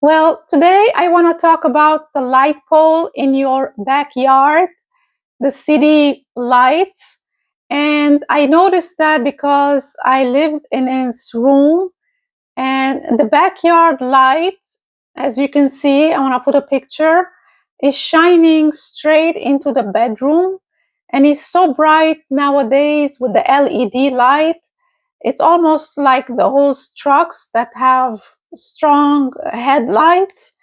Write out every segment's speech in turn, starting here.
Well, today I want to talk about the light pole in your backyard, the city lights. And I noticed that because I lived in this room and the backyard light, as you can see, I want to put a picture, is shining straight into the bedroom. And it's so bright nowadays with the LED light. It's almost like those trucks that have strong headlights.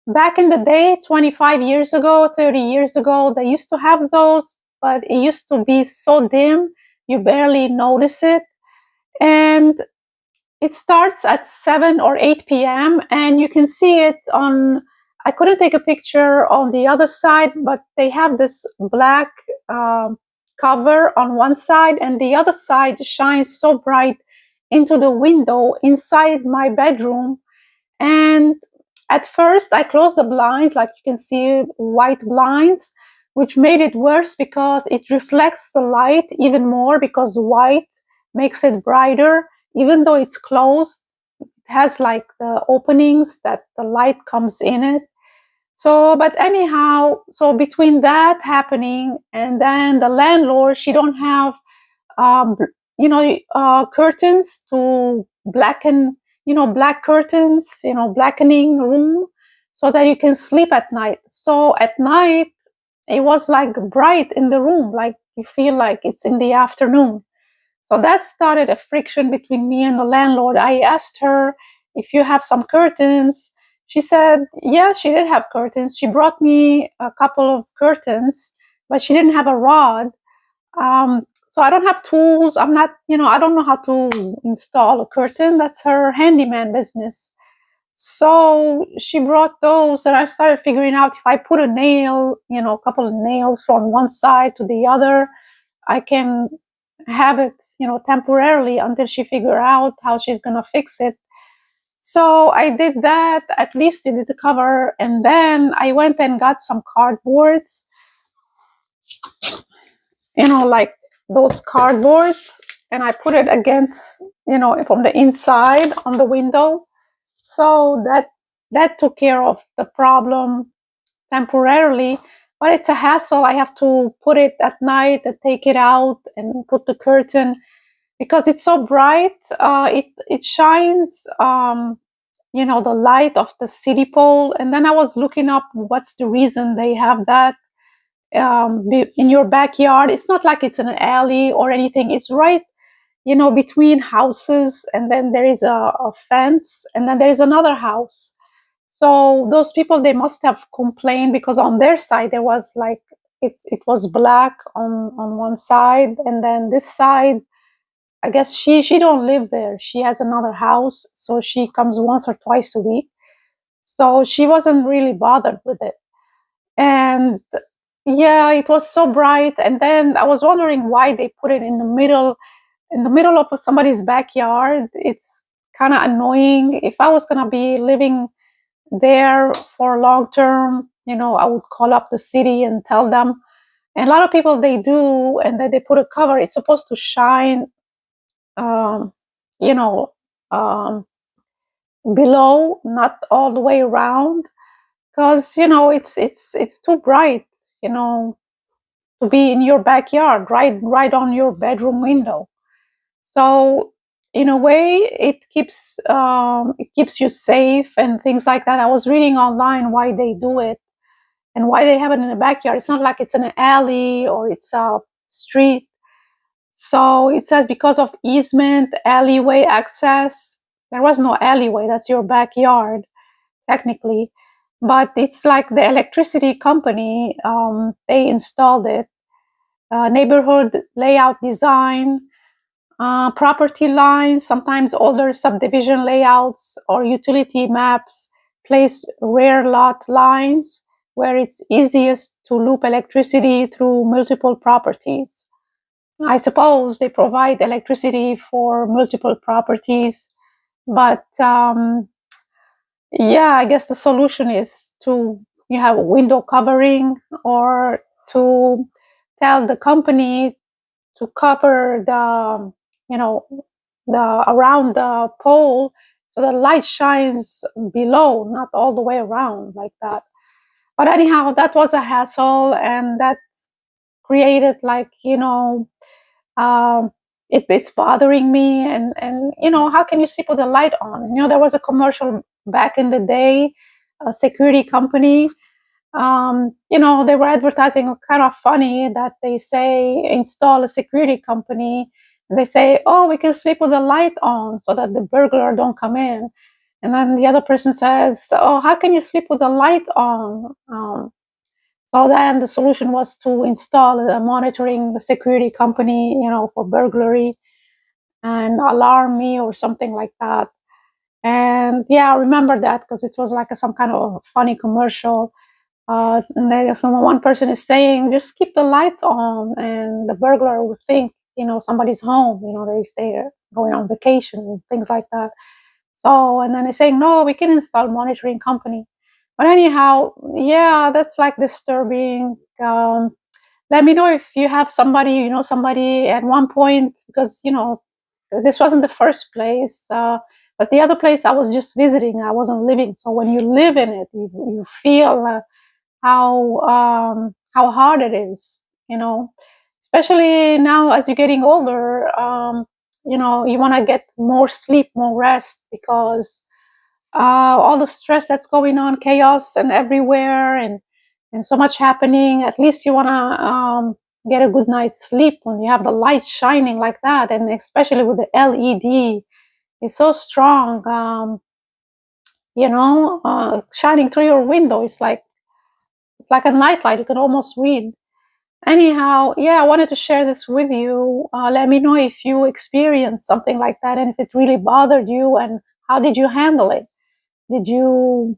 Back in the day, 25 years ago, 30 years ago, they used to have those, but it used to be so dim, you barely notice it. And it starts at 7 or 8 p.m. and you can see it on. I couldn't take a picture on the other side, but they have this black cover on one side, and the other side shines so bright into the window inside my bedroom. And at first, I closed the blinds, like you can see, white blinds, which made it worse because it reflects the light even more because white makes it brighter. Even though it's closed, it has like the openings that the light comes in it. So, but anyhow, so between that happening and then the landlord, she don't have um, curtains to blacken, black curtains, blackening room so that you can sleep at night. So at night, it was like bright in the room, like you feel like it's in the afternoon. So that started a friction between me and the landlord. I asked her if you have some curtains. She said, yeah, she did have curtains. She brought me a couple of curtains, but she didn't have a rod. So I don't have tools. I'm not, I don't know how to install a curtain. That's her handyman business. So she brought those, and I started figuring out if I put a nail, a couple of nails from one side to the other, I can have it, temporarily until she figure out how she's gonna fix it. So I did that. At least I did the cover, and then I went and got some cardboards, like those cardboards, and I put it against, from the inside on the window. So that took care of the problem temporarily, but it's a hassle. I have to put it at night and take it out and put the curtain because it's so bright. It shines, the light of the city pole. And then I was looking up what's the reason they have that in your backyard. It's not like it's an alley or anything. It's right, between houses, and then there is a fence, and then there is another house. So those people, they must have complained because on their side there was like it was black on one side, and then this side, I guess she don't live there. She has another house, so she comes once or twice a week. So she wasn't really bothered with it. And yeah, it was so bright. And then I was wondering why they put it in the middle of somebody's backyard. It's kind of annoying. If I was gonna be living there for long term, I would call up the city and tell them. And a lot of people, they do, and then they put a cover. It's supposed to shine, um, you know, um, below, not all the way around, because it's too bright, you know, to be in your backyard, right on your bedroom window. So in a way, it keeps you safe and things like that. I was reading online why they do it and why they have it in the backyard. It's not like it's in an alley or it's a street. So it says because of easement, alleyway access. There was no alleyway. That's your backyard, technically. But it's like the electricity company, they installed it. Neighborhood layout design, property lines, sometimes older subdivision layouts or utility maps place rear lot lines where it's easiest to loop electricity through multiple properties. I suppose they provide electricity for multiple properties, but yeah, I guess the solution is to you have a window covering or to tell the company to cover the you know the around the pole so the light shines below, not all the way around like that. But anyhow, that was a hassle, and that created, like, um, it's bothering me. And how can you sleep with the light on? There was a commercial back in the day, a security company. They were advertising kind of funny that they say install a security company. And they say, oh, we can sleep with the light on so that the burglar don't come in. And then the other person says, oh, how can you sleep with the light on? So then the solution was to install a monitoring security company, for burglary and alarm me or something like that. And yeah, I remember that because it was like some kind of funny commercial. And then one person is saying, just keep the lights on, and the burglar would think, somebody's home, if they're going on vacation and things like that. So, and then they're saying, no, we can install monitoring company. But anyhow, yeah, that's like disturbing. Let me know if you have somebody, somebody at one point, because, this wasn't the first place. But the other place I was just visiting, I wasn't living. So when you live in it, you feel how hard it is, especially now as you're getting older. You want to get more sleep, more rest, because all the stress that's going on, chaos and everywhere, and so much happening. At least you want to get a good night's sleep when you have the light shining like that, and especially with the LED, it's so strong. Shining through your window, it's like a nightlight. You can almost read. Anyhow, yeah, I wanted to share this with you. Let me know if you experienced something like that, and if it really bothered you, and how did you handle it? Did you,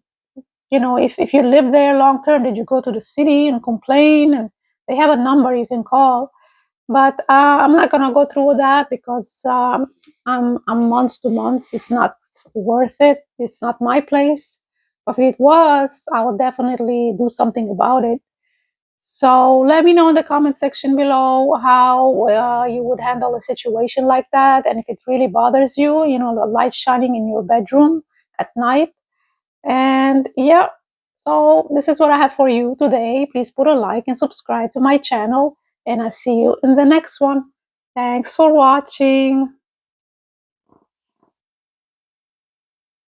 if you live there long term, did you go to the city and complain? And they have a number you can call. But I'm not gonna go through that because I'm months to months. It's not worth it. It's not my place. But if it was, I would definitely do something about it. So let me know in the comment section below how you would handle a situation like that, and if it really bothers you, the light shining in your bedroom at night. And yeah, so this is what I have for you today. Please put a like and subscribe to my channel, and I'll see you in the next one. Thanks for watching.